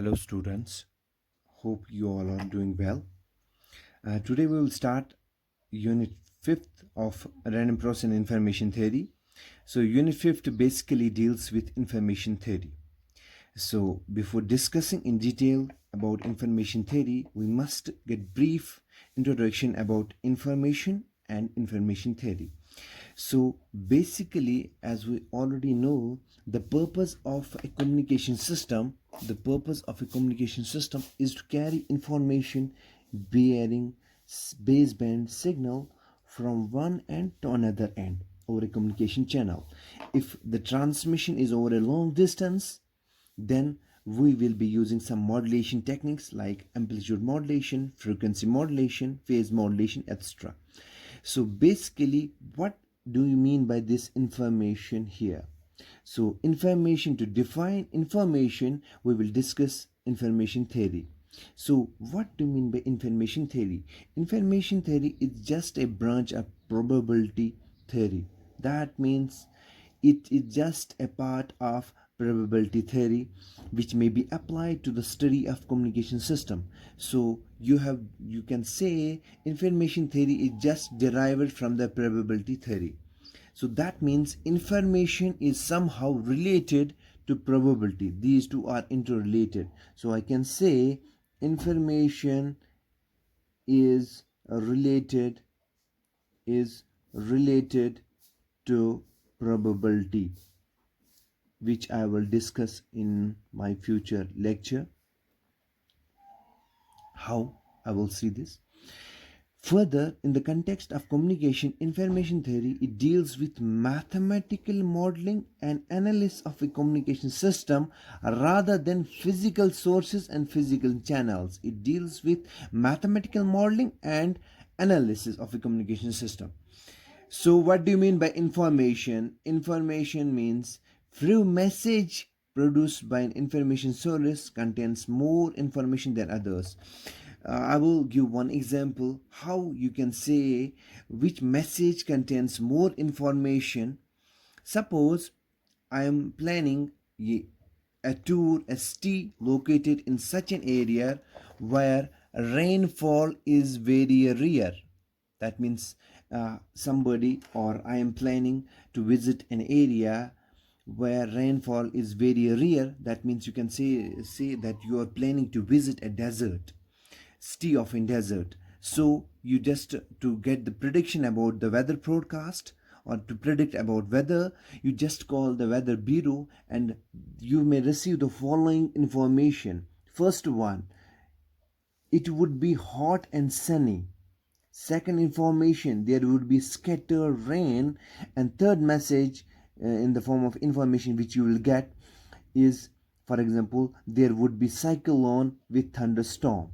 Hello, students. Hope you all are doing well. Today we will start Unit 5th of Random Process and Information Theory. So, Unit 5th basically deals with information theory. So, before discussing in detail about information theory, we must get brief introduction about information and information theory. So basically, as we already know, the purpose of a communication system is to carry information bearing baseband signal from one end to another end over a communication channel. If the transmission is over a long distance, then we will be using some modulation techniques like amplitude modulation, frequency modulation, phase modulation, etc. So basically, what do you mean by this information here? So information, to define information, we will discuss information theory. So what do you mean by information theory? Information theory is just a branch of probability theory. That means it is just a part of probability theory which may be applied to the study of communication system. So you can say information theory is just derived from the probability theory. So that means information is somehow related to probability. These two are interrelated. So I can say information is related is related to probability, which I will discuss in my future lecture. How I will see this. Further, in the context of communication information theory, it deals with mathematical modeling and analysis of a communication system rather than physical sources and physical channels. It deals with mathematical modeling and analysis of a communication system. So, what do you mean by information? Information means few message produced by an information source contains more information than others. I will give one example how you can say which message contains more information. Suppose I am planning a tour ST located in such an area where rainfall is very rare. That means somebody, or I am planning to visit an area where rainfall is very rare. That means you can say that you are planning to visit a desert, city of in desert. So you just to get the prediction about the weather forecast or to predict about weather, you just call the weather bureau and you may receive the following information. First one, it would be hot and sunny. Second information, there would be scattered rain. And third message in the form of information which you will get is, for example, there would be cyclone with thunderstorm.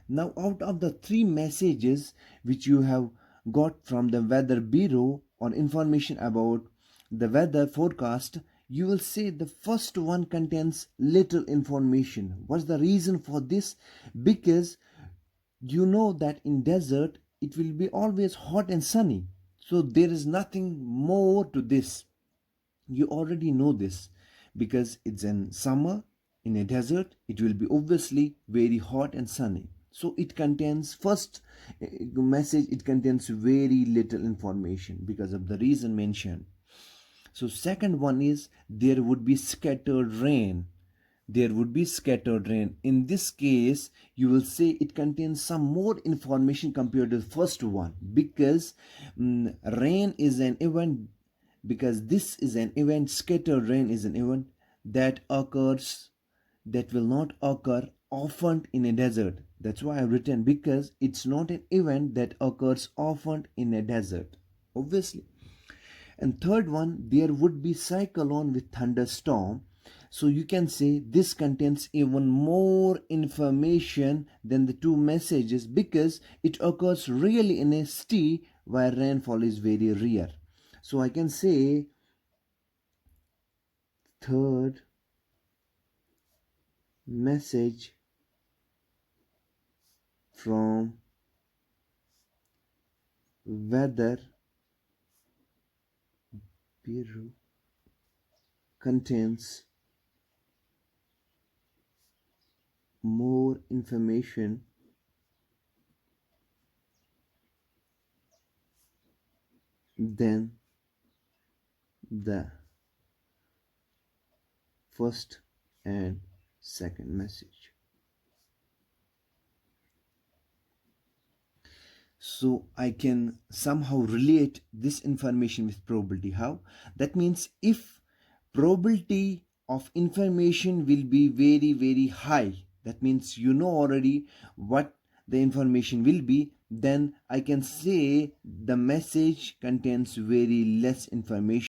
Now, out of the three messages which you have got from the weather bureau or information about the weather forecast, you will say the first one contains little information. What's the reason for this? Because you know that in desert it will be always hot and sunny, so there is nothing more to this. You already know this because it's in summer. In a desert it will be obviously very hot and sunny, so it contains first message, it contains very little information because of the reason mentioned. So second one is there would be scattered rain. There would be scattered rain. In this case, you will say it contains some more information compared to the first one because rain is an event, because this is an event, scattered rain is an event that occurs, that will not occur often in a desert. That's why I've written, because it's not an event that occurs often in a desert, obviously. And third one, there would be cyclone with thunderstorm. So you can say this contains even more information than the two messages because it occurs really in a city where rainfall is very rare. So I can say third message from weather bureau contains more information than the first and second message. So I can somehow relate this information with probability. How? That means if probability of information will be very very high, that means you know already what the information will be, then I can say the message contains very less information.